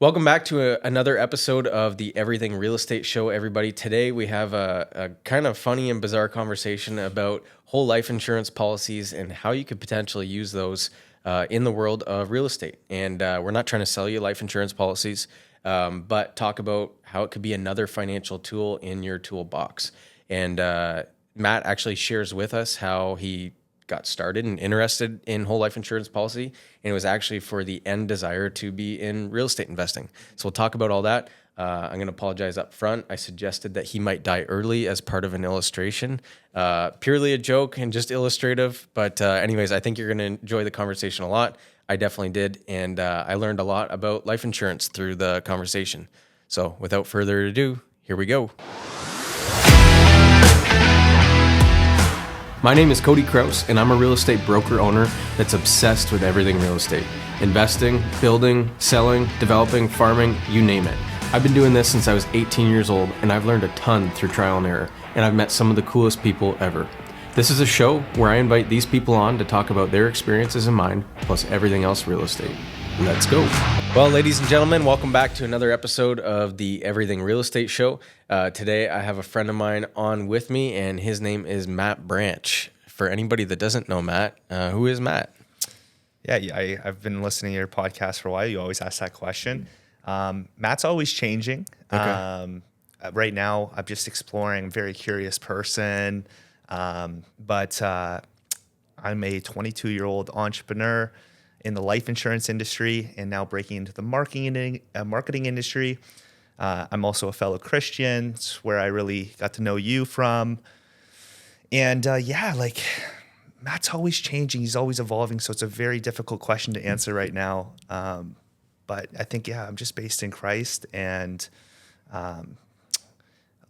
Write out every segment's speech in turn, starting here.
Welcome back to another episode of the Everything Real Estate Show, everybody. Today we have a kind of funny and bizarre conversation about whole life insurance policies and how you could potentially use those in the world of real estate. And we're not trying to sell you life insurance policies, but talk about how it could be another financial tool in your toolbox. And Matt actually shares with us how he got started and interested in whole life insurance policy, and it was actually for the end desire to be in real estate investing. So we'll talk about all that. I'm going to apologize up front. I suggested that he might die early as part of an illustration, purely a joke and just illustrative. But anyways, I think you're going to enjoy the conversation a lot. I definitely did, and I learned a lot about life insurance through the conversation. So without further ado, here we go. My name is Cody Kraus, and I'm a real estate broker owner that's obsessed with everything real estate. Investing, building, selling, developing, farming, you name it. I've been doing this since I was 18 years old, and I've learned a ton through trial and error, and I've met some of the coolest people ever. This is a show where I invite these people on to talk about their experiences and mine, plus everything else real estate. Let's go. Well, ladies and gentlemen, welcome back to another episode of the Everything Real Estate Show. Today, I have a friend of mine on with me, and his name is Matt Branch. For anybody that doesn't know Matt, who is Matt? Yeah, I've been listening to your podcast for a while. You always ask that question. Matt's always changing. Okay. Right now, I'm just exploring. I'm a very curious person, but I'm a 22-year-old entrepreneur in the life insurance industry and now breaking into the marketing industry. I'm also a fellow Christian. It's where I really got to know you from. And Matt's always changing. He's always evolving. So it's a very difficult question to answer right now. But I think, I'm just based in Christ and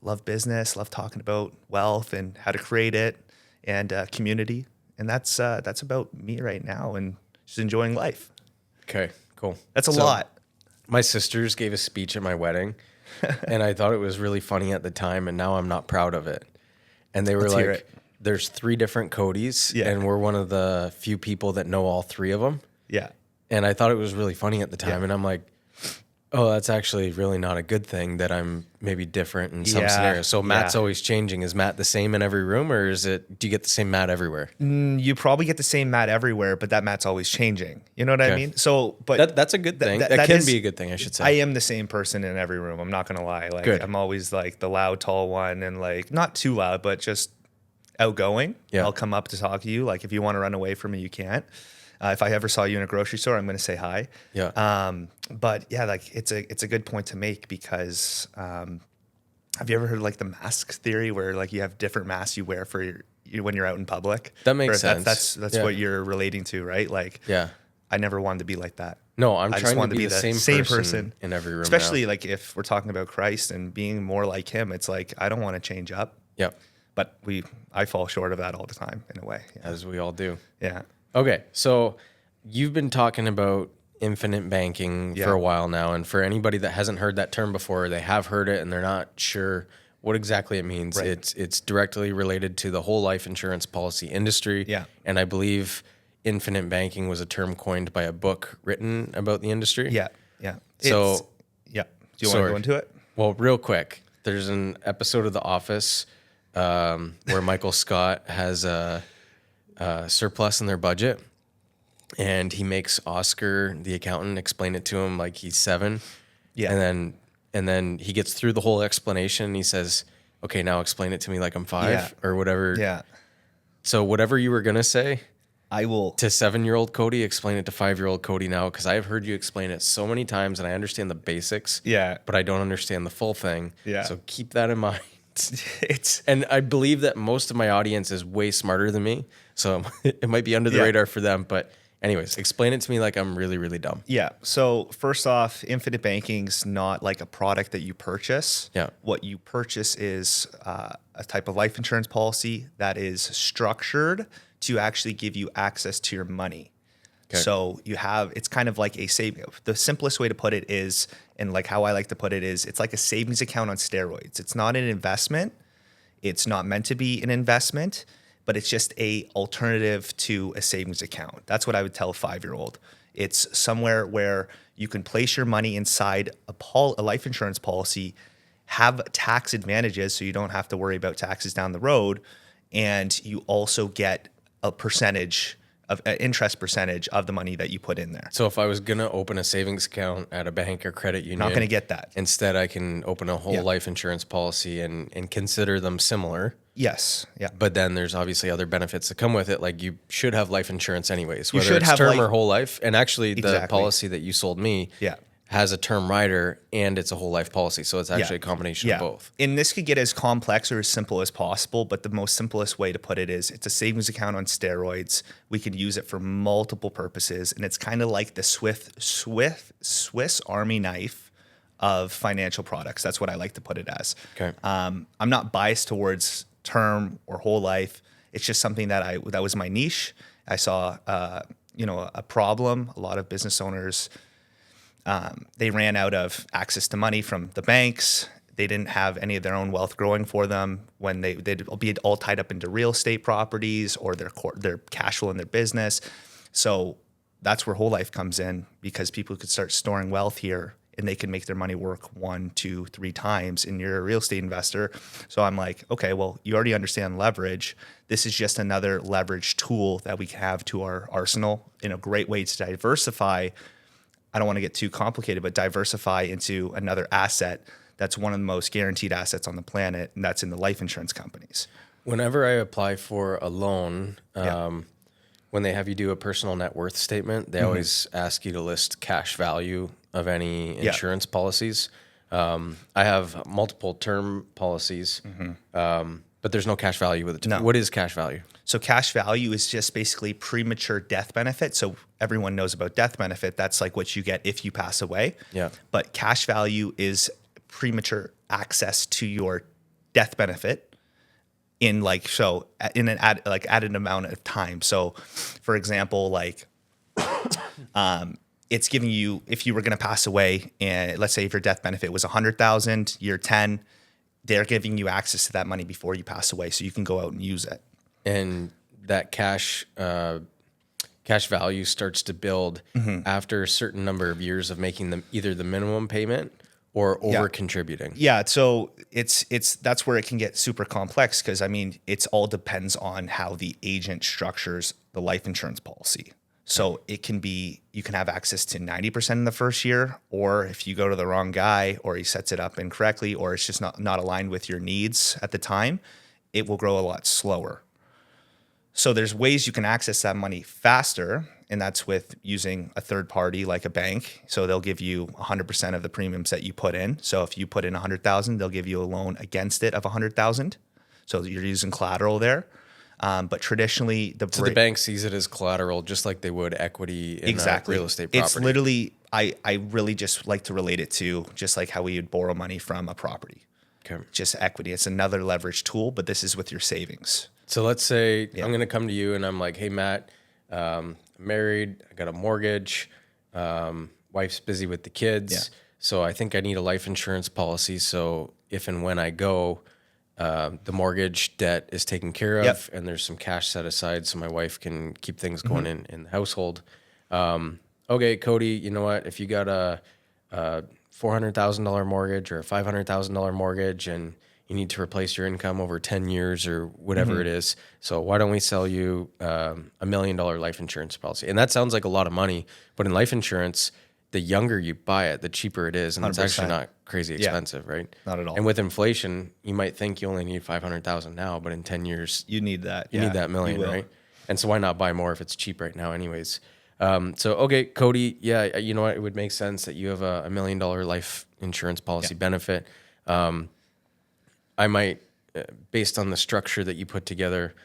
love business, love talking about wealth and how to create it and community. And that's about me right now and just enjoying life. Okay, cool. That's a lot. My sisters gave a speech at my wedding, and I thought it was really funny at the time, and now I'm not proud of it. And they were like, there's 3 different Codys, and we're one of the few people that know all 3 of them. Yeah. And I thought it was really funny at the time, and I'm like, oh, that's actually really not a good thing that I'm maybe different in some scenarios. So Matt's always changing. Is Matt the same in every room, or do you get the same Matt everywhere? You probably get the same Matt everywhere, but that Matt's always changing. You know what I mean? So, but that's a good thing. That can be a good thing, I should say. I am the same person in every room. I'm not going to lie. Like, good. I'm always like the loud, tall one and like not too loud, but just outgoing. Yeah. I'll come up to talk to you. Like if you want to run away from me, you can't. If I ever saw you in a grocery store, I'm going to say hi. Yeah. But yeah, like it's a good point to make because have you ever heard like the mask theory where like you have different masks you wear for when you're out in public? That makes sense. That's what you're relating to, right? Like, I never wanted to be like that. No, I'm trying to be the same person in every room. Especially now. Like if we're talking about Christ and being more like him, it's like I don't want to change up. Yeah. But I fall short of that all the time in a way. Yeah. As we all do. Yeah. Okay, so you've been talking about infinite banking for a while now, and for anybody that hasn't heard that term before, they have heard it and they're not sure what exactly it means. Right. It's directly related to the whole life insurance policy industry. Yeah. And I believe infinite banking was a term coined by a book written about the industry. Yeah. Yeah. So, do you want to go into it? Well, real quick, there's an episode of The Office where Michael Scott has a surplus in their budget, and he makes Oscar, the accountant, explain it to him like he's 7. Yeah. And then he gets through the whole explanation and he says, okay, now explain it to me like I'm 5 or whatever. Yeah. So whatever you were going to say, I will to 7-year-old Cody, explain it to 5-year-old Cody now, because I've heard you explain it so many times and I understand the basics. Yeah. But I don't understand the full thing. Yeah. So keep that in mind. And I believe that most of my audience is way smarter than me, so it might be under the radar for them. But anyways, explain it to me like I'm really, really dumb. Yeah. So first off, infinite banking's not like a product that you purchase. Yeah. What you purchase is a type of life insurance policy that is structured to actually give you access to your money. Okay. So it's kind of like a saving. The simplest way to put it is, and like how I like to put it is, it's like a savings account on steroids. It's not an investment. It's not meant to be an investment, but it's just a alternative to a savings account. That's what I would tell a 5-year-old. It's somewhere where you can place your money inside a life insurance policy, have tax advantages so you don't have to worry about taxes down the road, and you also get a percentage of interest percentage of the money that you put in there. So if I was going to open a savings account at a bank or credit union, Not going to get that. instead I can open a whole Yeah. life insurance policy and consider them similar. Yes. Yeah. But then there's obviously other benefits that come with it. Like you should have life insurance anyways, You whether should it's have term life- or whole life. And actually the Exactly. policy that you sold me Yeah. has a term rider and it's a whole life policy. So it's actually a combination of both. And this could get as complex or as simple as possible, but the most simplest way to put it is it's a savings account on steroids. We can use it for multiple purposes, and it's kind of like the Swiss Army knife of financial products. That's what I like to put it as. Okay. I'm not biased towards term or whole life. It's just something that was my niche. I saw a problem. A lot of business owners, they ran out of access to money from the banks. They didn't have any of their own wealth growing for them when they'd be all tied up into real estate properties or their cash flow in their business. So that's where whole life comes in, because people could start storing wealth here and they can make their money work 1, 2, 3 times, and you're a real estate investor. So I'm like, okay, well, you already understand leverage. This is just another leverage tool that we have to our arsenal, in a great way to diversify. I don't want to get too complicated, but diversify into another asset that's one of the most guaranteed assets on the planet, and that's in the life insurance companies. Whenever I apply for a loan, Yeah. when they have you do a personal net worth statement, they always ask you to list cash value of any insurance policies. I have multiple term policies, but there's no cash value with it. No. What is cash value? So cash value is just basically premature death benefit. So everyone knows about death benefit. That's like what you get if you pass away. Yeah. But cash value is premature access to your death benefit in an added amount of time. So for example, it's giving you, if you were going to pass away, and let's say if your death benefit was 100,000, year 10, they're giving you access to that money before you pass away, so you can go out and use it. And that cash value starts to build after a certain number of years of making either the minimum payment or over contributing. Yeah, so that's where it can get super complex, because I mean, it's all depends on how the agent structures the life insurance policy. So it can be, you can have access to 90% in the first year, or if you go to the wrong guy or he sets it up incorrectly, or it's just not aligned with your needs at the time, it will grow a lot slower. So there's ways you can access that money faster, and that's with using a third party like a bank. So they'll give you 100% of the premiums that you put in. So if you put in 100,000, they'll give you a loan against it of 100,000. So you're using collateral there. But traditionally, the bank sees it as collateral, just like they would equity in real estate property. It's literally, I really just like to relate it to just like how we would borrow money from a property. Okay. Just equity. It's another leverage tool, but this is with your savings. So let's say I'm going to come to you and I'm like, hey, Matt, I'm married, I got a mortgage, wife's busy with the kids. Yeah. So I think I need a life insurance policy. So if and when I go, the mortgage debt is taken care of and there's some cash set aside so my wife can keep things going in the household. Okay, Cody, you know what? If you got a $400,000 mortgage or a $500,000 mortgage and you need to replace your income over 10 years or whatever it is. So why don't we sell you $1 million life insurance policy? And that sounds like a lot of money, but in life insurance, the younger you buy it, the cheaper it is. And it's 100%. actually not crazy expensive, right? Not at all. And with inflation, you might think you only need 500,000 now, but in 10 years, You need that. you need that million, right? And so why not buy more if it's cheap right now anyways? Okay, Cody, you know what? It would make sense that you have a $1 million life insurance policy benefit. I might, based on the structure that you put together,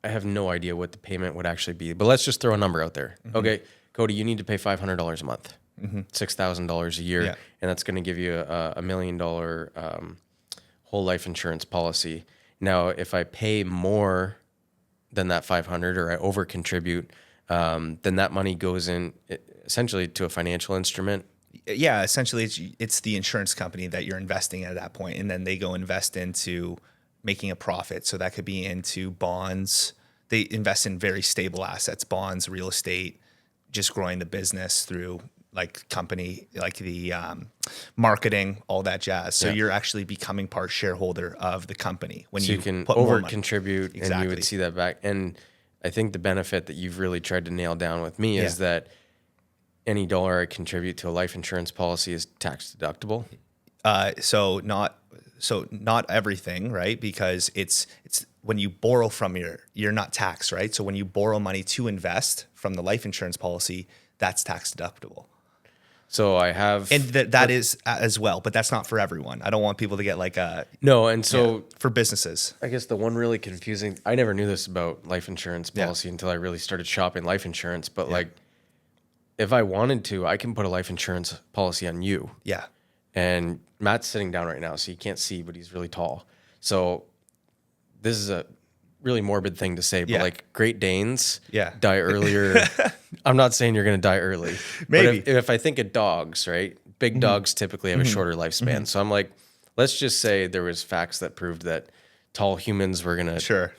I have no idea what the payment would actually be, but let's just throw a number out there. Okay, Cody, you need to pay $500 a month, $6,000 a year, and that's going to give you a $1 million whole life insurance policy. Now, if I pay more than that 500 or I over contribute, then that money goes in essentially to a financial instrument. Yeah, essentially it's the insurance company that you're investing in at that point, and then they go invest into making a profit. So that could be into bonds. They invest in very stable assets, bonds, real estate, just growing the business through like company, like the marketing, all that jazz. So Yeah. you're actually becoming part shareholder of the company when So you you can put more over money. contribute and you Exactly. would see that back. And I think the benefit that you've really tried to nail down with me is that any dollar I contribute to a life insurance policy is tax deductible. So not everything, right? Because it's when you borrow from you're not taxed, right? So when you borrow money to invest from the life insurance policy, that's tax deductible. So I have, And that is as well, but that's not for everyone. I don't want people to get like no. And so for businesses. I guess the one really confusing, I never knew this about life insurance policy until I really started shopping life insurance. But like, if I wanted to, I can put a life insurance policy on you. Yeah. And Matt's sitting down right now, so you can't see, but he's really tall. So this is a really morbid thing to say, but like Great Danes die earlier. I'm not saying you're going to die early. Maybe. But if I think of dogs, right? Big dogs typically have a shorter lifespan. So I'm like, let's just say there was facts that proved that tall humans were going to. Sure.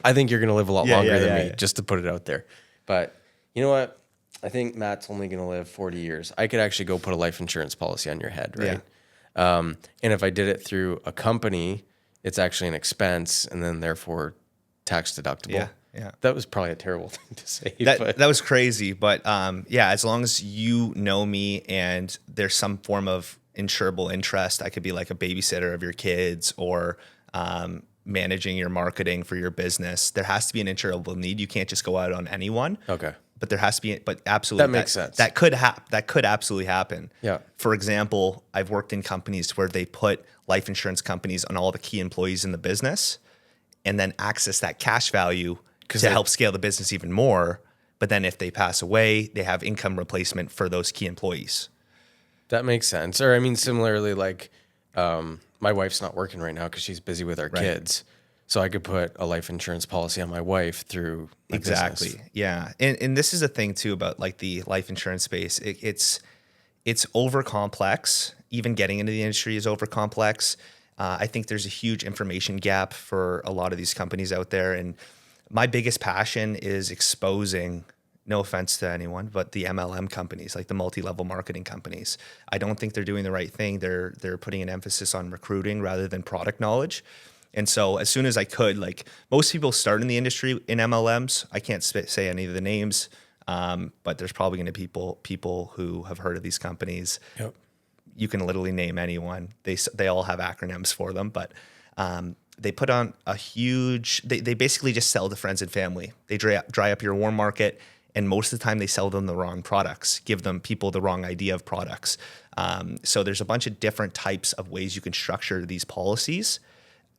I think you're going to live a lot longer than me, yeah. just to put it out there. But you know what? I think Matt's only going to live 40 years. I could actually go put a life insurance policy on your head, right? And if I did it through a company, it's actually an expense and then therefore tax deductible. Yeah. That was probably a terrible thing to say. That was crazy. But as long as you know me and there's some form of insurable interest, I could be like a babysitter of your kids or managing your marketing for your business. There has to be an insurable need. You can't just go out on anyone. Okay. But there has to be, but absolutely. That makes sense. That could absolutely happen. Yeah. For example, I've worked in companies where they put life insurance companies on all the key employees in the business and then access that cash value to help scale the business even more. But then if they pass away, they have income replacement for those key employees. That makes sense. Or I mean, similarly, like my wife's not working right now because she's busy with our kids. So I could put a life insurance policy on my wife through the business. Yeah. And this is a thing too about like the life insurance space. It's over complex. Even getting into the industry is over complex. I think there's a huge information gap for a lot of these companies out there. And my biggest passion is exposing, no offense to anyone, but the MLM companies, like the multi-level marketing companies. I don't think they're doing the right thing. They're putting an emphasis on recruiting rather than product knowledge. And so as soon as I could, like most people start in the industry in MLMs. I can't say any of the names, but there's probably going to be people who have heard of these companies. Yep. You can literally name anyone. They all have acronyms for them, but they put on a huge. They basically just sell to friends and family. They dry up your warm market, and most of the time they sell them the wrong products, give them people the wrong idea of products. So there's a bunch of different types of ways you can structure these policies.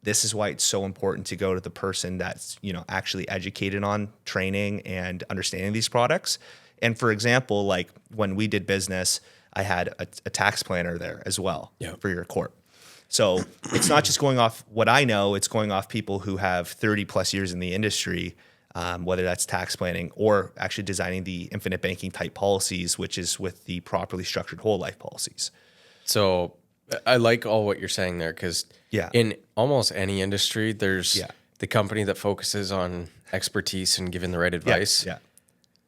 This is why it's so important to go to the person that's, actually educated on training and understanding these products. And for example, like when we did business, I had a tax planner there as well for your corp. So it's not just going off what I know, it's going off people who have 30 plus years in the industry, whether that's tax planning or actually designing the infinite banking type policies, which is with the properly structured whole life policies. So I like all what you're saying there because in almost any industry, there's the company that focuses on expertise and giving the right advice.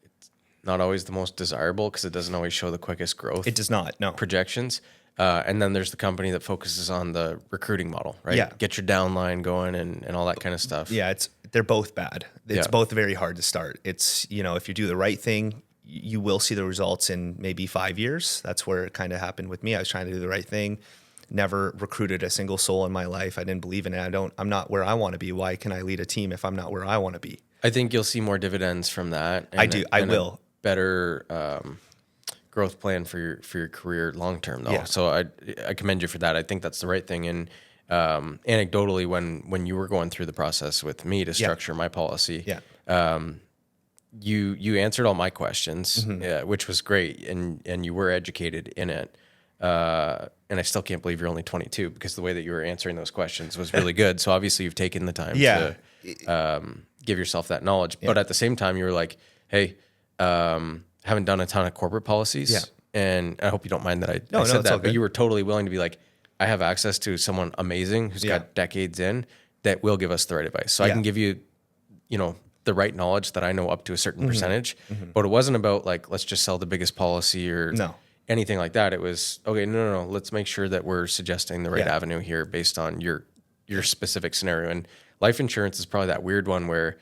It's not always the most desirable because it doesn't always show the quickest growth. It does not, no. Projections. And then there's the company that focuses on the recruiting model, right? Yeah. Get your downline going and all that kind of stuff. Yeah, they're both bad. It's both very hard to start. It's, if you do the right thing, you will see the results in maybe 5 years. That's where it kind of happened with me. I was trying to do the right thing. Never recruited a single soul in my life. I didn't believe in it. I'm not where I want to be. Why can I lead a team if I'm not where I want to be? I think you'll see more dividends from that. And I will. Better growth plan for your career long term though. Yeah. So I commend you for that. I think that's the right thing. And anecdotally, when you were going through the process with me to structure my policy, you answered all my questions, which was great, and you were educated in it. And I still can't believe you're only 22 because the way that you were answering those questions was really good. So obviously you've taken the time to give yourself that knowledge. But at the same time, you were like, hey, haven't done a ton of corporate policies. Yeah. And I hope you don't mind that I said that, but you were totally willing to be like, I have access to someone amazing who's got decades in that will give us the right advice. So I can give you, the right knowledge that I know up to a certain percentage, but it wasn't about like, let's just sell the biggest policy or No. anything like that. It was, okay, no. Let's make sure that we're suggesting the right Yeah. avenue here based on your specific scenario. And life insurance is probably that weird one where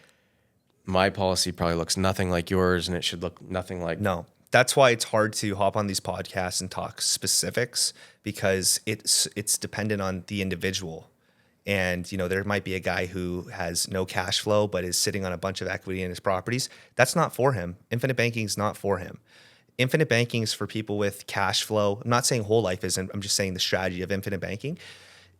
my policy probably looks nothing like yours and it should look nothing like. No. That's why it's hard to hop on these podcasts and talk specifics, because it's dependent on the individual. And, there might be a guy who has no cash flow, but is sitting on a bunch of equity in his properties. That's not for him. Infinite banking is not for him. Infinite banking is for people with cash flow. I'm not saying whole life isn't. I'm just saying the strategy of infinite banking.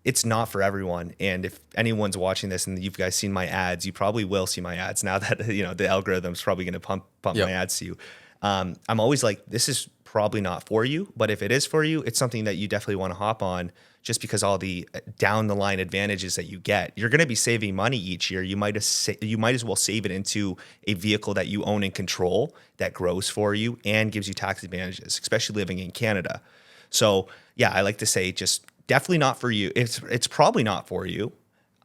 It's not for everyone. And if anyone's watching this and you've guys seen my ads, you probably will see my ads now that, the algorithm's probably going to pump Yep. my ads to you. I'm always like, this is probably not for you, but if it is for you, it's something that you definitely want to hop on, just because all the down the line advantages that you get. You're going to be saving money each year. You might as well save it into a vehicle that you own and control, that grows for you and gives you tax advantages, especially living in Canada. So yeah, I like to say, just definitely not for you. It's probably not for you.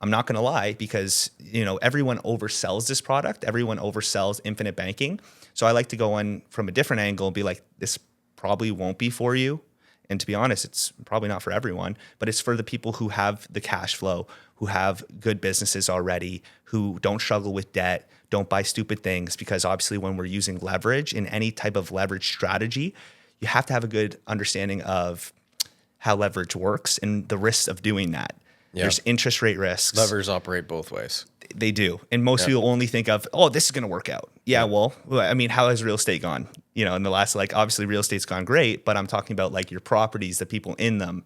I'm not going to lie, because everyone oversells this product. Everyone oversells infinite banking. So I like to go in from a different angle and be like, this probably won't be for you. And to be honest, it's probably not for everyone, but it's for the people who have the cash flow, who have good businesses already, who don't struggle with debt, don't buy stupid things. Because obviously when we're using leverage in any type of leverage strategy, you have to have a good understanding of how leverage works and the risks of doing that. Yeah. There's interest rate risks. Levers operate both ways. They do. And most people only think of, oh, this is going to work out. Yeah, well, I mean, how has real estate gone? In the last, obviously real estate's gone great, but I'm talking about your properties, the people in them,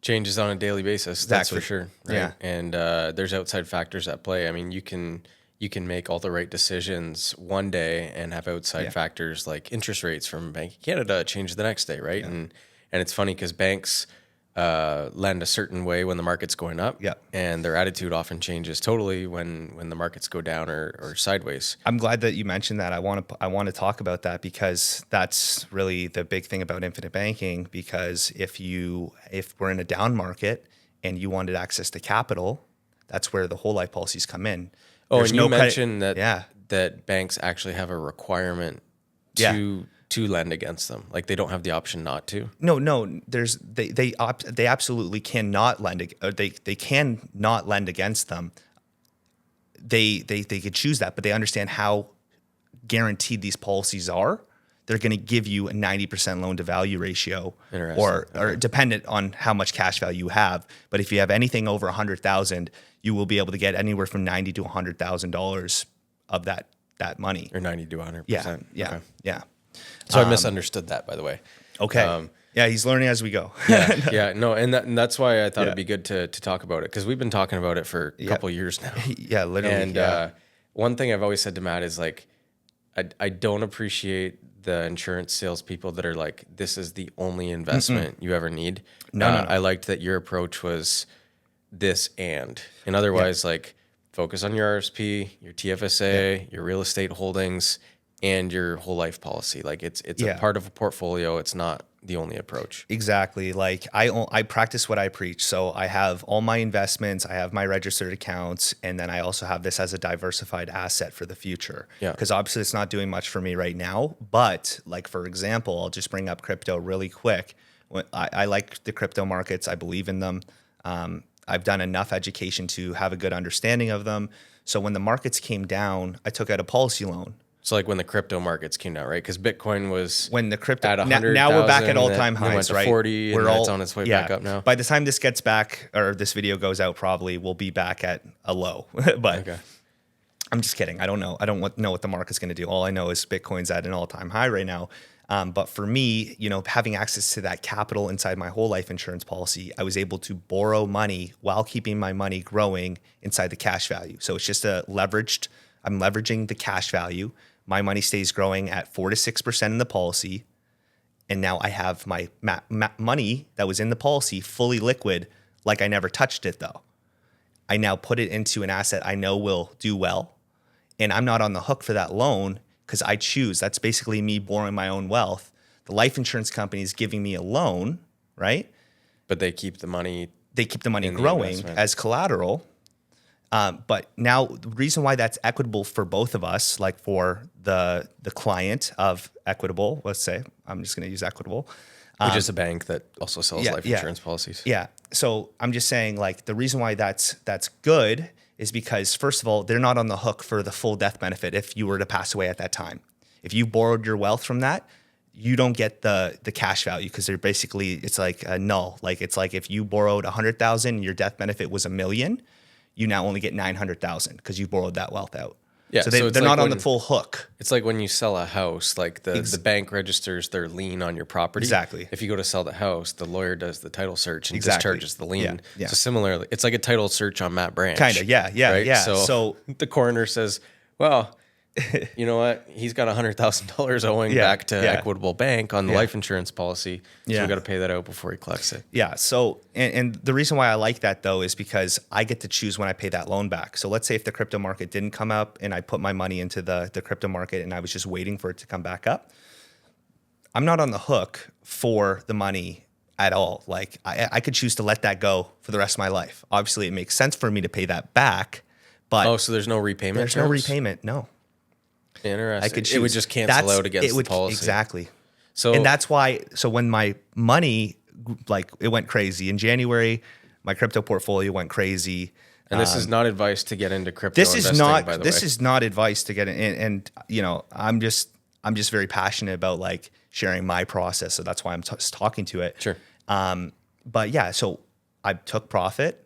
changes on a daily basis. Exactly. That's for sure. Right? Yeah. And there's outside factors at play. I mean, you can make all the right decisions one day and have outside factors like interest rates from Bank of Canada change the next day, right? And it's funny because banks lend a certain way when the market's going up, and their attitude often changes totally when the markets go down or sideways. I'm glad that you mentioned that. I want to talk about that, because that's really the big thing about infinite banking. Because if we're in a down market and you wanted access to capital, that's where the whole life policies come in. Oh, There's and you no mentioned that banks actually have a requirement to lend against them. Like they don't have the option not to. No. They absolutely cannot lend. Or they can not lend against them. They could choose that, but they understand how guaranteed these policies are. They're going to give you a 90% loan to value ratio, or dependent on how much cash value you have. But if you have anything over $100,000, you will be able to get anywhere from $90,000 to $100,000 of that money, or 90 to 100%. Yeah. So I misunderstood that, by the way. Okay. He's learning as we go. No, and that's why I thought it'd be good to talk about it, because we've been talking about it for a couple of years now. Yeah, literally. And one thing I've always said to Matt is I don't appreciate the insurance salespeople that are like, this is the only investment you ever need. No. I liked that your approach was this and otherwise focus on your RSP, your TFSA, your real estate holdings, and your whole life policy. It's a part of a portfolio. It's not the only approach. Exactly. I practice what I preach. So I have all my investments, I have my registered accounts, and then I also have this as a diversified asset for the future. Yeah. Because obviously it's not doing much for me right now. But for example, I'll just bring up crypto really quick. I like the crypto markets. I believe in them. I've done enough education to have a good understanding of them. So when the markets came down, I took out a policy loan. So when the crypto markets came down, right? Because Bitcoin was when the crypto at 100,000. Now we're back at all-time highs, went to right? 40, and it's on its way back up now. By the time this gets back, or this video goes out, probably we'll be back at a low. But I'm just kidding. I don't know. I don't know what the market's going to do. All I know is Bitcoin's at an all-time high right now. But for me, having access to that capital inside my whole life insurance policy, I was able to borrow money while keeping my money growing inside the cash value. So it's just I'm leveraging the cash value. My money stays growing at 4 to 6% in the policy. And now I have my money that was in the policy fully liquid, like I never touched it though. I now put it into an asset I know will do well. And I'm not on the hook for that loan because I choose. That's basically me borrowing my own wealth. The life insurance company is giving me a loan, right? But they keep the money. They keep the money growing as collateral. But now the reason why that's equitable for both of us, like for the client of Equitable, let's say, I'm just going to use Equitable. Which is a bank that also sells life yeah. insurance policies. Yeah. So I'm just saying, like, the reason why that's good is because, first of all, they're not on the hook for the full death benefit if you were to pass away at that time. If you borrowed your wealth from that, you don't get the cash value because they're basically, it's like a null. Like, it's like if you borrowed 100,000 and your death benefit was $1 million, you now only get 900,000 because you borrowed that wealth out. Yeah, so so it's they're like not on when- the full hook. It's like when you sell a house, like the bank registers their lien on your property. Exactly. If you go to sell the house, the lawyer does the title search and Exactly. discharges the lien. Yeah. So similarly, it's like a title search on Matt Branch. Kind of, yeah. Right? So the coroner says, well, you know what? He's got $100,000 owing back to Equitable Bank on the life insurance policy. So we got to pay that out before he collects it. Yeah. So, and the reason why I like that though is because I get to choose when I pay that loan back. So let's say if the crypto market didn't come up and I put my money into the crypto market and I was just waiting for it to come back up, I'm not on the hook for the money at all. Like I could choose to let that go for the rest of my life. Obviously it makes sense for me to pay that back, but Oh, so there's no repayment? there's no terms? repayment. No. Interesting. I could choose. It would just cancel out against the policy. Exactly. So And that's why, so when my money, like it went crazy in January, my crypto portfolio went crazy. and this is not advice to get into crypto This investing, is not, by the this way. is not advice to get in. And, you know, I'm just very passionate about like sharing my process. So that's why I'm talking to it. Sure. But yeah, so I took profit,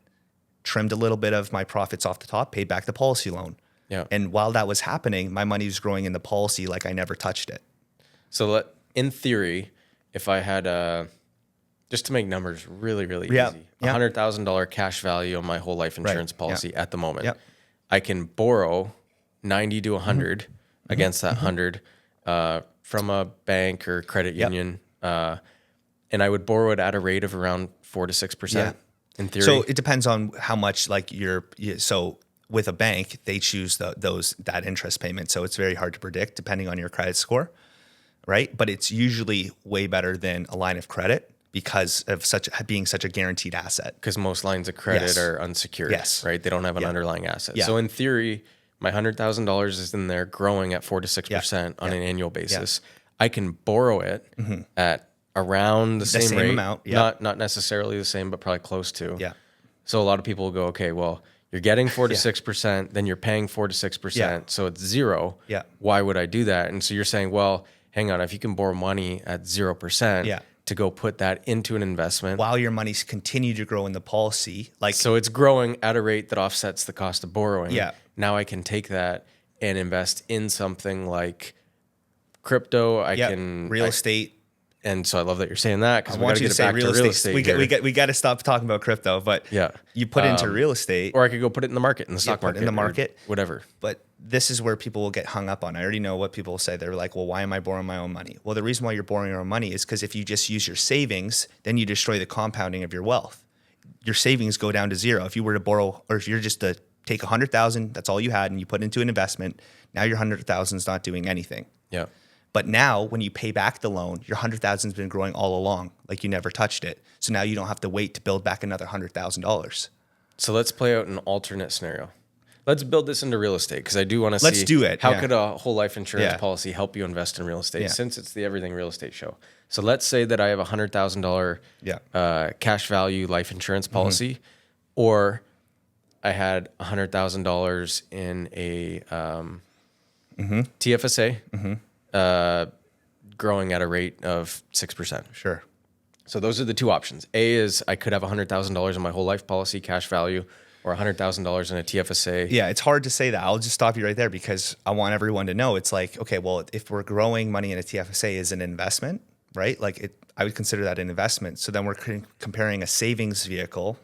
trimmed a little bit of my profits off the top, paid back the policy loan. Yeah. And while that was happening, my money was growing in the policy like I never touched it. So in theory, if I had just to make numbers really, really Yeah, easy, yeah. $100,000 cash value on my whole life insurance yeah. policy at the moment, Yeah. I can borrow 90 to 100 against that 100 from a bank or credit union, and I would borrow it at a rate of around 4 to 6% in theory. So it depends on how much like so with a bank, they choose that interest payment. So it's very hard to predict depending on your credit score, right? But it's usually way better than a line of credit because of being such a guaranteed asset. Because most lines of credit Yes. are unsecured, Yes. right? They don't have an underlying asset. Yeah. So in theory, my $100,000 is in there growing at 4 to 6% on an annual basis. I can borrow it at around the same rate. amount, yeah. Not necessarily the same, but probably close to. Yeah. So a lot of people will go, okay, well, you're getting 4 to 6%, then you're paying 4 to 6%, Yeah. so it's zero. Yeah. Why would I do that? And so you're saying, well, hang on, if you can borrow money at 0%, Yeah. to go put that into an investment. While your money's continue to grow in the policy, like So it's growing at a rate that offsets the cost of borrowing. Yeah. Now I can take that and invest in something like crypto. I can real estate. And so I love that you're saying that because I we got want to you get to it say back real to real estate. estate. We got to stop talking about crypto, but Yeah. you put into real estate. Or I could go put it in the market, in the stock put it market, in the or market. whatever. But this is where people will get hung up on. I already know what people will say. They're like, well, why am I borrowing my own money? Well, the reason why you're borrowing your own money is because if you just use your savings, then you destroy the compounding of your wealth. Your savings go down to zero. If you were to borrow, or if you're just to take 100,000, that's all you had, and you put into an investment, now your 100,000 is not doing anything. Yeah. But now when you pay back the loan, your 100,000 has been growing all along, like you never touched it. So now you don't have to wait to build back another $100,000. So let's play out an alternate scenario. Let's build this into real estate because I do want to see. Let's do it, How yeah. could a whole life insurance Yeah. policy help you invest in real estate Yeah. since it's the Everything Real Estate Show? So let's say that I have a $100,000 Yeah. cash value life insurance policy, or I had $100,000 in a TFSA growing at a rate of 6%. Sure. So those are the two options. A is I could have $100,000 in my whole life policy cash value, or $100,000 in a TFSA. Yeah, it's hard to say that. I'll just stop you right there because I want everyone to know it's like, okay, well, if we're growing money in a TFSA is an investment, right? Like I would consider that an investment. So then we're comparing a savings vehicle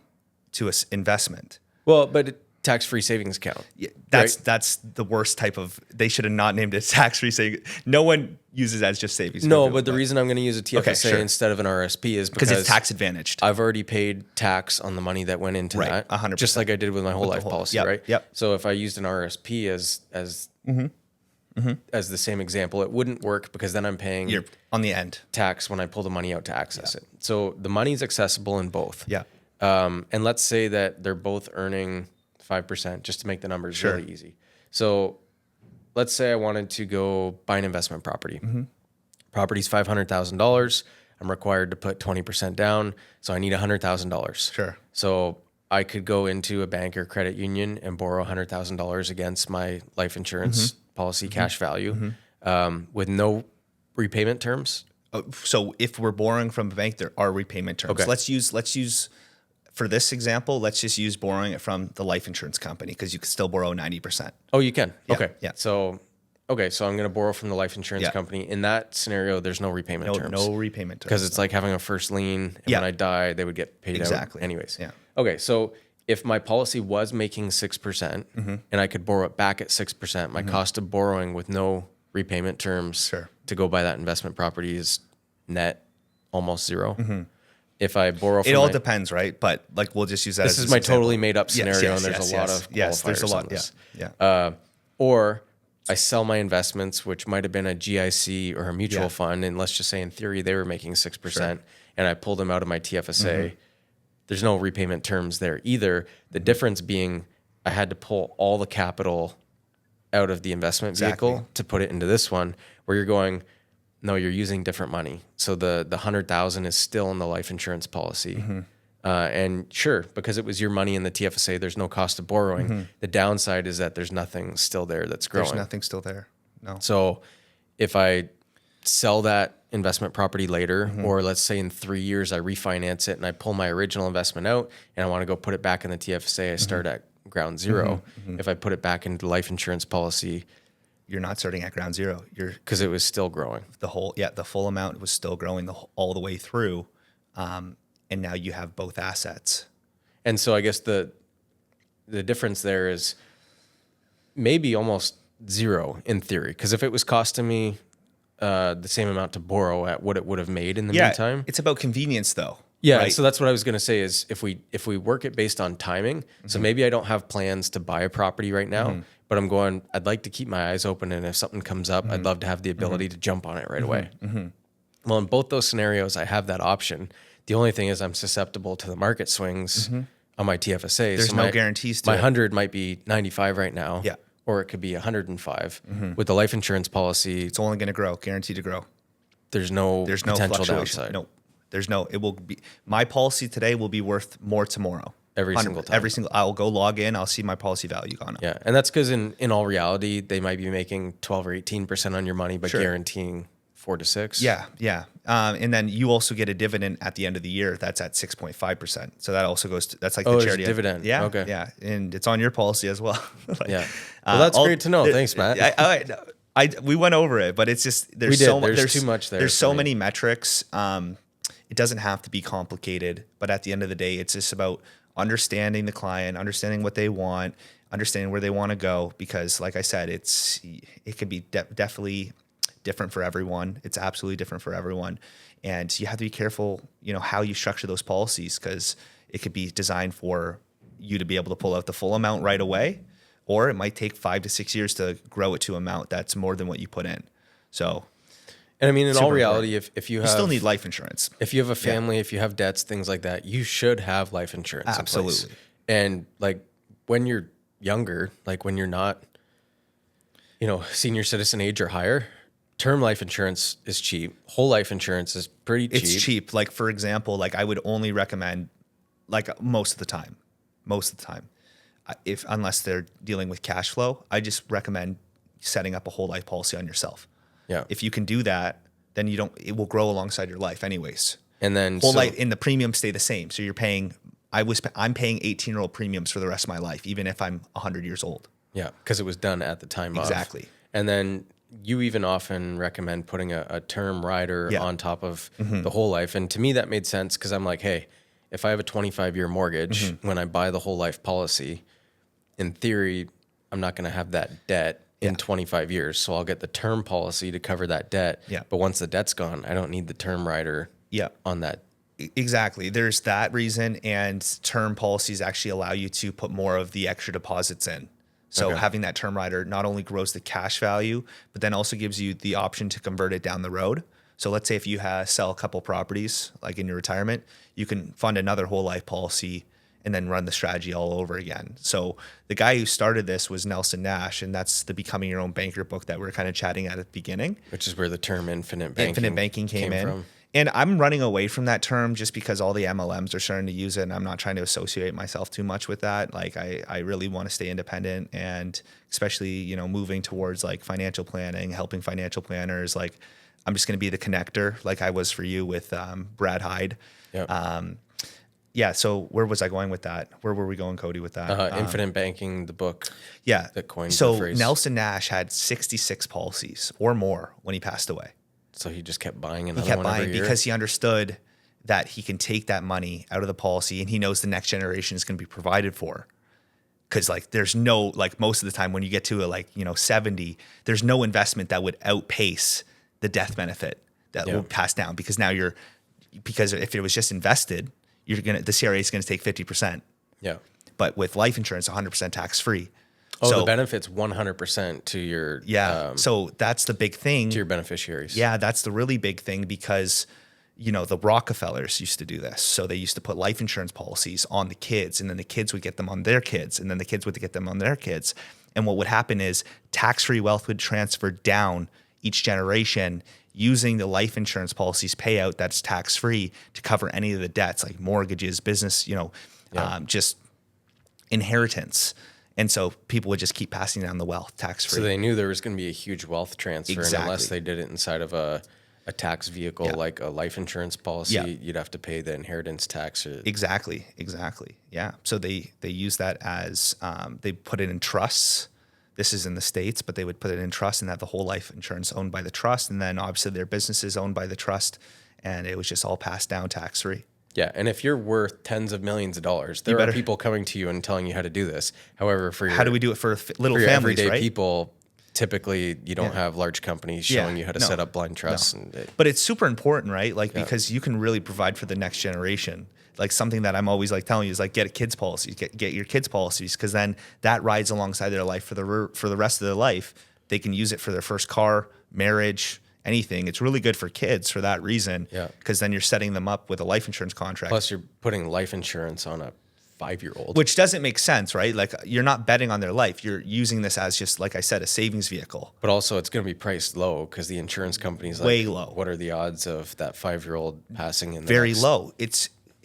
to an investment. Well, but tax-free savings account. Yeah, Right. that's the worst type of. They should have not named it tax-free savings. No one uses that as just savings. No, vehicle, but the reason I'm going to use a TFSA sure. instead of an RSP is because because it's tax advantaged. I've already paid tax on the money that went into Right, that, 100%. just like I did with my whole life policy, yep, right? yep. So if I used an RSP as the same example, it wouldn't work because then I'm paying You're on the end. tax when I pull the money out to access it. So the money's accessible in both. Yeah. And let's say that they're both earning 5%, just to make the numbers Sure. really easy. So let's say I wanted to go buy an investment property. Property's $500,000. I'm required to put 20% down, so I need $100,000. Sure. So I could go into a bank or credit union and borrow $100,000 against my life insurance policy cash value with no repayment terms. So if we're borrowing from a bank, there are repayment terms. Okay. Let's use for this example, let's just use borrowing it from the life insurance company because you can still borrow 90%. Oh, you can? Yeah, Okay. yeah. So I'm going to borrow from the life insurance Yeah. company. In that scenario, there's no repayment terms. No repayment terms. Because it's like having a first lien, and Yeah. when I die, they would get paid Exactly. out anyways. Yeah. Okay, so if my policy was making 6% and I could borrow it back at 6%, my cost of borrowing with no repayment terms Sure. to go buy that investment property is net almost zero. If I borrow from It all depends, right? But like we'll just use that this as is an my example. totally made up scenario, and there's a lot of yes, there's a qualifiers lot. on this. Yeah. Or I sell my investments, which might have been a GIC or a mutual Yeah. fund, and let's just say in theory they were making 6%, and I pull them out of my TFSA. There's no repayment terms there either. The difference being I had to pull all the capital out of the investment vehicle to put it into this one, where you're going, no, you're using different money. So the 100,000 is still in the life insurance policy. And sure, because it was your money in the TFSA, there's no cost of borrowing. The downside is that there's nothing still there that's growing. There's nothing still there. No. So if I sell that investment property later, or let's say in 3 years I refinance it and I pull my original investment out and I want to go put it back in the TFSA, I start at ground zero. If I put it back into the life insurance policy, You're not starting at ground zero. You're because it was still growing. the full amount was still growing all the way through, and now you have both assets. And so I guess the difference there is maybe almost zero in theory, because if it was costing me the same amount to borrow at what it would have made in the meantime. It's about convenience though. Yeah, right? so that's what I was going to say is if we work it based on timing, so maybe I don't have plans to buy a property right now, but I'm going, I'd like to keep my eyes open, and if something comes up, I'd love to have the ability to jump on it right away. Well, in both those scenarios, I have that option. The only thing is I'm susceptible to the market swings on my TFSA. There's so no my, guarantees to my it. 100 might be 95 right now, Yeah. or it could be 105. With the life insurance policy, It's only going to grow, guaranteed to grow. there's no There's no potential fluctuation. downside. No, there's no. It will be my policy today will be worth more tomorrow. Every single time. Every single. I'll go log in. I'll see my policy value gone up. Yeah, and that's because in all reality, they might be making 12 or 18% on your money, but Sure. guaranteeing 4 to 6. Yeah, yeah. And then you also get a dividend at the end of the year. That's at 6.5%. So that also goes to, that's like Oh, the there's a charity dividend. Yeah, Okay. yeah, and it's on your policy as well. Like, Yeah. Well, that's great to know. Thanks, Matt. We went over it, but it's just We did. There's too much there There's for so me. many metrics. It doesn't have to be complicated, but at the end of the day, it's just about understanding the client, understanding what they want, understanding where they want to go. Because, like I said, it can be definitely different for everyone. It's absolutely different for everyone, and you have to be careful, how you structure those policies, because it could be designed for you to be able to pull out the full amount right away, or it might take 5 to 6 years to grow it to an amount that's more than what you put in. So, And I mean, in all Super reality, if you you have still need life insurance. if you have a family, if you have debts, things like that, you should have life insurance in place. Absolutely. And like when you're younger, like when you're not, senior citizen age or higher, term life insurance is cheap. Whole life insurance is pretty cheap. It's cheap. Like, for example, like I would only recommend, like most of the time, unless they're dealing with cash flow, I just recommend setting up a whole life policy on yourself. Yeah. If you can do that, then it will grow alongside your life anyways. And then Whole life, and the premiums stay the same. So you're paying, I'm paying 18-year-old premiums for the rest of my life, even if I'm 100 years old. Yeah, because it was done at the time of. Exactly. And then you even often recommend putting a term rider Yeah. on top of the whole life. And to me, that made sense because I'm like, hey, if I have a 25-year mortgage, when I buy the whole life policy, in theory, I'm not going to have that debt in 25 years. So I'll get the term policy to cover that debt. Yeah. But once the debt's gone, I don't need the term rider Yeah. on that. Exactly. There's that reason, and term policies actually allow you to put more of the extra deposits in. So Okay. having that term rider not only grows the cash value, but then also gives you the option to convert it down the road. So let's say if you sell a couple properties, like in your retirement, you can fund another whole life policy and then run the strategy all over again. So the guy who started this was Nelson Nash, and that's the Becoming Your Own Banker book that we are kind of chatting at the beginning. Which is where the term infinite Banking came in. from. And I'm running away from that term just because all the MLMs are starting to use it, and I'm not trying to associate myself too much with that. Like I really want to stay independent, and especially, you know, moving towards like financial planning, helping financial planners. Like I'm just going to be the connector like I was for you with Brad Hyde. Yep. Yeah. So where was I going with that? Where were we going, Cody, with that? Infinite Banking, the book. Yeah. That coined the So phrase. Nelson Nash had 66 policies or more when he passed away. So he just kept buying another He kept one every buying year? because he understood that he can take that money out of the policy, and he knows the next generation is going to be provided for. Because like there's no, like most of the time when you get to 70, there's no investment that would outpace the death benefit that will pass down, because now because if it was just invested, the CRA is going to take 50%. Yeah. But with life insurance, 100% tax free. Oh, so the benefit's 100% to your so that's the big thing. to your beneficiaries. Yeah, that's the really big thing, because the Rockefellers used to do this. So they used to put life insurance policies on the kids, and then the kids would get them on their kids, and then the kids would get them on their kids. And what would happen is tax-free wealth would transfer down each generation using the life insurance policies payout that's tax-free to cover any of the debts like mortgages, business, just inheritance. And so people would just keep passing down the wealth tax-free. So they knew there was going to be a huge wealth transfer, Exactly. and unless they did it inside of a tax vehicle like a life insurance policy, you'd have to pay the inheritance tax. Exactly. Yeah. So they use that as they put it in trusts. This is in the States, but they would put it in trust and have the whole life insurance owned by the trust, and then obviously their business is owned by the trust, and it was just all passed down tax-free. Yeah, and if you're worth tens of millions of dollars, there are people coming to you and telling you how to do this. However, how do we do it for little for families, everyday right? people, typically you don't have large companies showing you how to set up blind trusts. But it's super important, right? Like because you can really provide for the next generation. Like something that I'm always like telling you is like get a kids policy, get your kids policies, because then that rides alongside their life for the rest of their life. They can use it for their first car, marriage, anything. It's really good for kids for that reason. Yeah. Because then you're setting them up with a life insurance contract. Plus, you're putting life insurance on a 5-year-old, which doesn't make sense, right? Like you're not betting on their life. You're using this as just, like I said, a savings vehicle. But also, it's going to be priced low because the insurance company's like, way low. What are the odds of that 5-year-old passing in? Very low.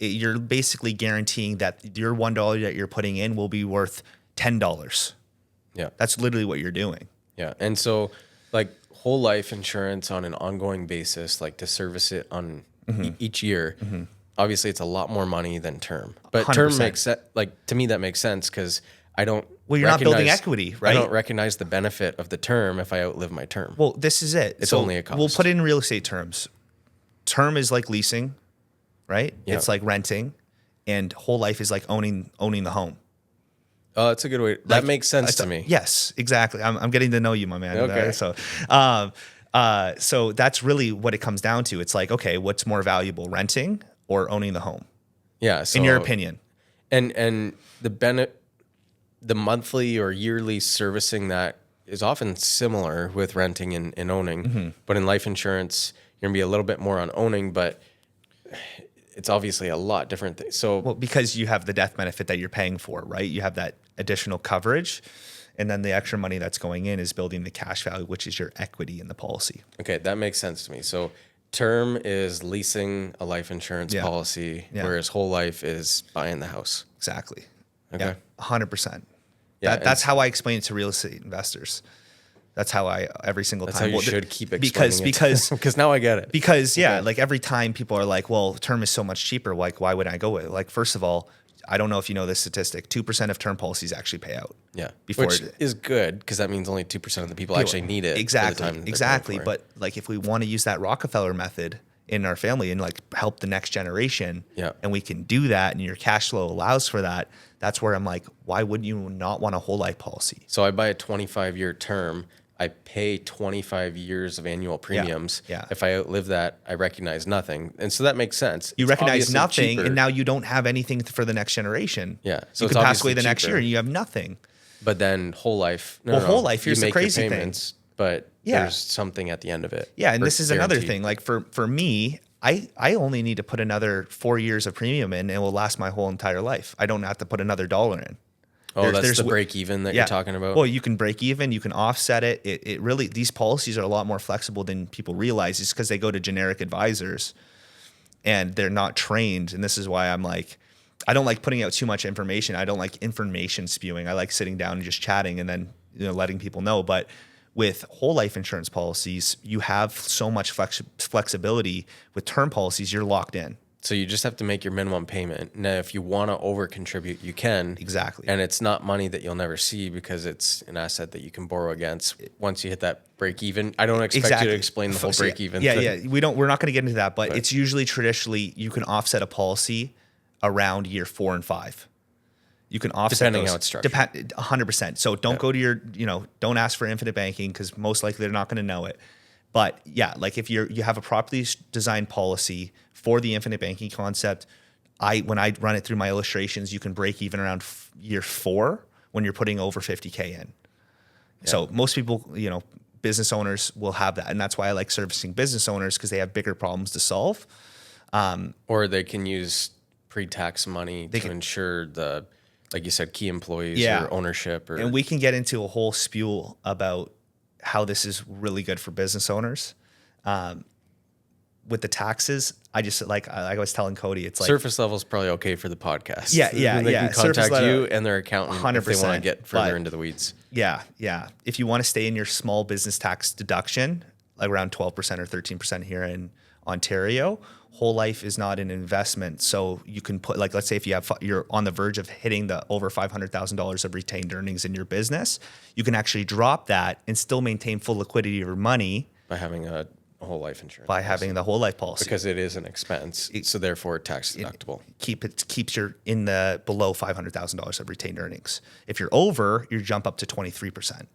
You're basically guaranteeing that your $1 that you're putting in will be worth $10. Yeah, that's literally what you're doing. Yeah, and so like whole life insurance on an ongoing basis, like to service it on each year. Mm-hmm. Obviously, it's a lot more money than term, but 100%. Term makes sense. Like to me, that makes sense because I don't. Well, you're not building equity, right? I don't recognize the benefit of the term if I outlive my term. Well, this is it. It's only a cost. We'll put it in real estate terms. Term is like leasing, right? Yeah. It's like renting, and whole life is like owning the home. Oh, that's a good way. That makes sense to me. Yes, exactly. I'm getting to know you, my man. Okay. So that's really what it comes down to. It's like, okay, what's more valuable, renting or owning the home? Yeah. So, in your opinion. And the monthly or yearly servicing that is often similar with renting and owning, Mm-hmm. but in life insurance, you're gonna be a little bit more on owning, but it's obviously a lot different thing. So, well, because you have the death benefit that you're paying for, right? You have that additional coverage, and then the extra money that's going in is building the cash value, which is your equity in the policy. Okay, that makes sense to me. So, term is leasing a life insurance policy, whereas whole life is buying the house. Exactly. Okay. Yeah, 100%. Yeah, that's how I explain it to real estate investors. That's how I every single time. That's how you should keep explaining it. Because now I get it. Because like every time people are like, well, term is so much cheaper. Like, why would I go with it? Like, first of all, I don't know if you know this statistic. 2% of term policies actually pay out. Yeah, which is good because that means only 2% of the people actually need it. Exactly. But like, if we want to use that Rockefeller method in our family and like help the next generation, and we can do that, and your cash flow allows for that, that's where I'm like, why would you not want a whole life policy? So I buy a 25-year term. I pay 25 years of annual premiums. Yeah. If I outlive that, I recognize nothing. And so that makes sense. You recognize nothing, cheaper. And now you don't have anything for the next generation. Yeah. So you could pass away the next year and you have nothing. But then whole life. Whole life, here's the crazy thing. But there's something at the end of it. Yeah, and this is another thing. Like for me, I only need to put another 4 years of premium in, and it will last my whole entire life. I don't have to put another dollar in. Oh, that's the break even that you're talking about? Well, you can break even, you can offset it. It really, these policies are a lot more flexible than people realize. It's because they go to generic advisors and they're not trained. And this is why I'm like, I don't like putting out too much information. I don't like information spewing. I like sitting down and just chatting and then letting people know. But with whole life insurance policies, you have so much flexibility. With term policies, you're locked in. So you just have to make your minimum payment. Now, if you want to over contribute, you can. Exactly. And it's not money that you'll never see because it's an asset that you can borrow against once you hit that break even. I don't expect you to explain the whole break even thing. Yeah. We're not going to get into that, but it's usually traditionally you can offset a policy around year 4 and 5. You can offset depending how it's structured. 100%. So don't go to your, don't ask for infinite banking because most likely they're not going to know it. But yeah, like if you have a properly designed policy for the infinite banking concept, when I run it through my illustrations, you can break even around year 4 when you're putting over 50K in. Yeah. So most people, business owners will have that. And that's why I like servicing business owners, because they have bigger problems to solve. Or they can use pre-tax money to ensure the, like you said, key employees or ownership. And we can get into a whole spew about how this is really good for business owners. With the taxes, I just like I was telling Cody, it's like surface level is probably okay for the podcast. Yeah. They can contact you and their accountant 100%, if they want to get further into the weeds. Yeah. If you want to stay in your small business tax deduction, like around 12% or 13% here in Ontario, whole life is not an investment. So you can put, like, let's say if you're on the verge of hitting the over $500,000 of retained earnings in your business, you can actually drop that and still maintain full liquidity of your money by having a whole life insurance. By having the whole life policy, because it is an expense, so therefore tax deductible. It keeps you in the below $500,000 of retained earnings. If you're over, you jump up to 23%,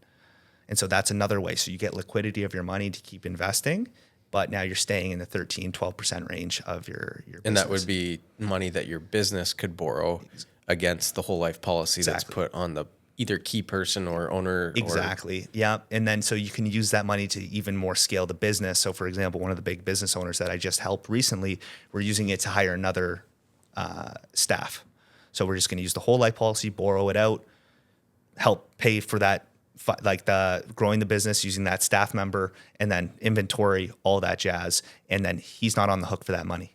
and so that's another way. So you get liquidity of your money to keep investing, but now you're staying in the 13-12% range of your business. And that would be money that your business could borrow against the whole life policy that's put on the either key person or owner. Exactly. Yeah. And then so you can use that money to even more scale the business. So for example, one of the big business owners that I just helped recently, we're using it to hire another staff. So we're just going to use the whole life policy, borrow it out, help pay for that, like the growing the business using that staff member, and then inventory, all that jazz. And then he's not on the hook for that money.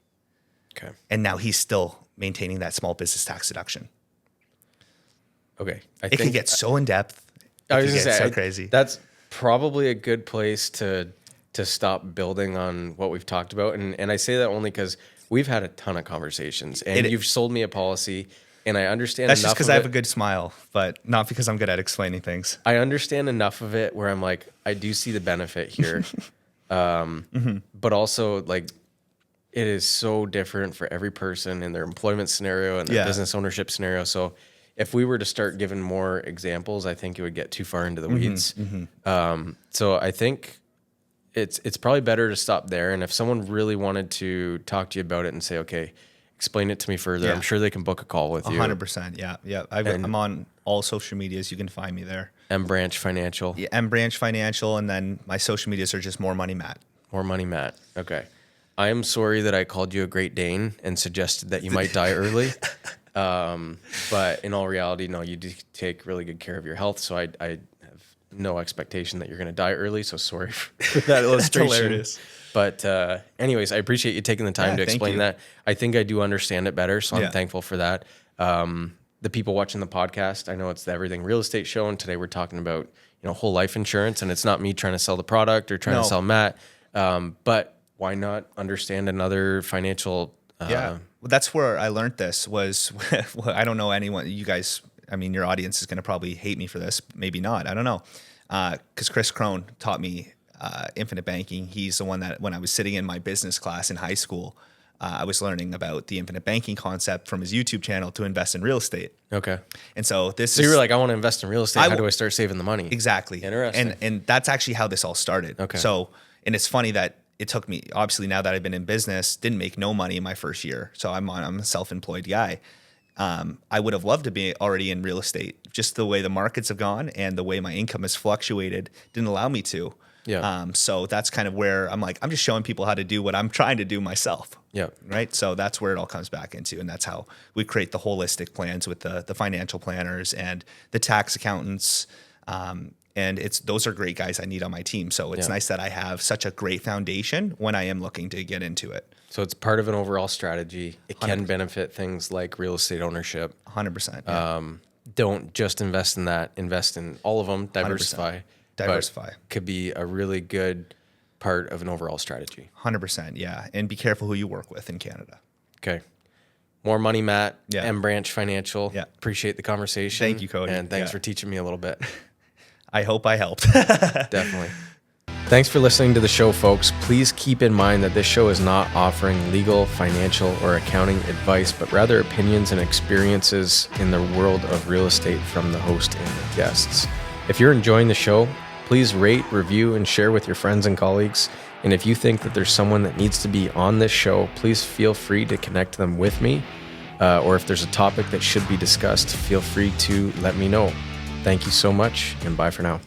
Okay. And now he's still maintaining that small business tax deduction. Okay. It can get so in depth. I was going to say, so crazy. That's probably a good place to stop building on what we've talked about. And I say that only because we've had a ton of conversations, and you've sold me a policy, and I understand that's enough just because I have a good smile, but not because I'm good at explaining things. I understand enough of it where I'm like, I do see the benefit here. But also, like, it is so different for every person in their employment scenario and their business ownership scenario. So if we were to start giving more examples, I think it would get too far into the weeds. So I think it's probably better to stop there. And if someone really wanted to talk to you about it and say, okay, explain it to me further, I'm sure they can book a call with you. 100%. Yeah. I'm on all social medias. You can find me there. M Branch Financial. Yeah, M Branch Financial. And then my social medias are just More Money Matt. More Money Matt. Okay. I am sorry that I called you a Great Dane and suggested that you might die early. But in all reality, no, you do take really good care of your health. So I have no expectation that you're going to die early. So sorry for that illustration. That's hilarious. But anyways, I appreciate you taking the time to explain that. I think I do understand it better. So I'm thankful for that. The people watching the podcast, I know it's the Everything Real Estate Show. And today we're talking about, whole life insurance. And it's not me trying to sell the product or trying to sell Matt. But why not understand another financial Well, that's where I learned this was, well, I don't know anyone, you guys, I mean, your audience is going to probably hate me for this. Maybe not. I don't know. Because Chris Crone taught me infinite banking. He's the one that when I was sitting in my business class in high school, I was learning about the infinite banking concept from his YouTube channel to invest in real estate. Okay. And so So you were like, I want to invest in real estate. How do I start saving the money? Exactly. Interesting. And that's actually how this all started. Okay. So, and it's funny that it took me, obviously now that I've been in business, didn't make no money in my first year. So I'm a self-employed guy. I would have loved to be already in real estate. Just the way the markets have gone and the way my income has fluctuated didn't allow me to. Yeah. So that's kind of where I'm like, I'm just showing people how to do what I'm trying to do myself. Yeah. Right. So that's where it all comes back into. And that's how we create the holistic plans with the financial planners and the tax accountants. And those are great guys I need on my team. So it's nice that I have such a great foundation when I am looking to get into it. So it's part of an overall strategy. It can benefit things like real estate ownership. 100%. Yeah. Don't just invest in that. Invest in all of them. Diversify. 100%. Diversify. But could be a really good part of an overall strategy. 100%. Yeah. And be careful who you work with in Canada. Okay. More money, Matt. Yeah. M Branch Financial. Yeah. Appreciate the conversation. Thank you, Cody. And thanks for teaching me a little bit. I hope I helped. Definitely. Thanks for listening to the show, folks. Please keep in mind that this show is not offering legal, financial, or accounting advice, but rather opinions and experiences in the world of real estate from the host and the guests. If you're enjoying the show, please rate, review, and share with your friends and colleagues. And if you think that there's someone that needs to be on this show, please feel free to connect them with me. Or if there's a topic that should be discussed, feel free to let me know. Thank you so much, and bye for now.